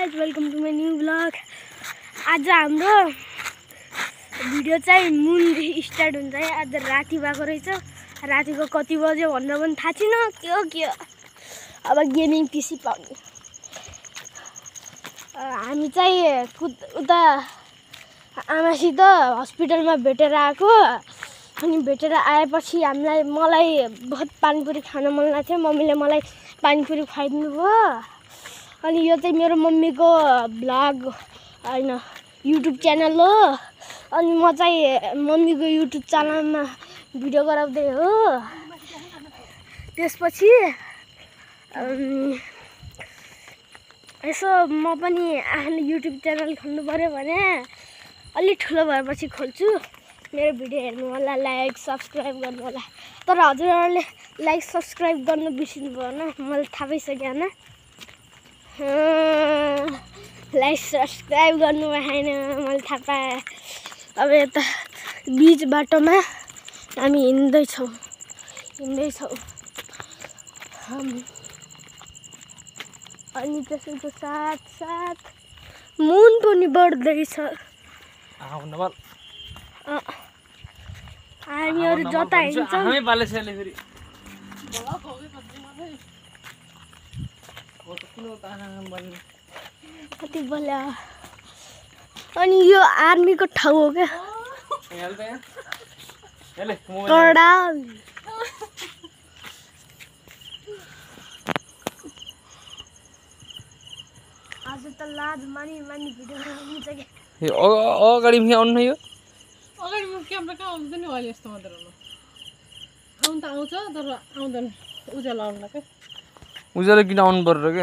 Guys, welcome to my new blog. आज हाम्रो video चाहिँ मुनदेखि स्टार्ट हुन्छ है। आज राति भएको रहेछ। रातिको कति बज्यो भनेर पनि थाहा छैन। के हो अब गेमिङ पिसी पाउने। हामी चाहिँ उता आमासित हस्पिटलमा भेटेर आएको। अनि भेटेर आएपछि मलाई बहुत पानीपुरी खान मन लाग्थ्यो। मम्मीले मलाई पानीपुरी खुवाइदिनु भयो। अनि यो चाहिँ मेरो मम्मीको ब्लग हैन, युट्युब च्यानल हो। अनि म चाहिँ मम्मीको युट्युब च्यानलमा भिडियो गराउँदै हो। त्यसपछि यसो म पनि आफ्नो युट्युब च्यानल खोल्नु पर्यो भने अलि ठुलो भएपछि खोल्छु। मेरो भिडियो हेर्नु होला, लाइक सब्सक्राइब गर्नु होला। तर हजुरहरूले लाइक सब्सक्राइब गर्नु बिर्सिनु भएन, मैले थाहा पाइसकेँ होइन। लाइक सब्सक्राइब गर्नु भएन, मैले थाहा पाएँ। अब यता बीच बाटोमा हामी हिँड्दैछौँ। अनि त्यसैको साथ मुन पनि बढ्दैछ। हामीहरू जता हिँड्छौँ कति बोल्यो। अनि यो आर्मीको ठाउँ हो क्या। आज त लाज मानी भिडियो बनाउनुहुन्छ क्या। अगाडि आउनु यो अगाडि क्यामेरा कहाँ आउँछ नि अहिले यस्तो मात्र हो। आउनु त आउँछ तर आउँदैन उज्यालो आउनु क्या। उज्यालो किन आउनु पर्यो क्या।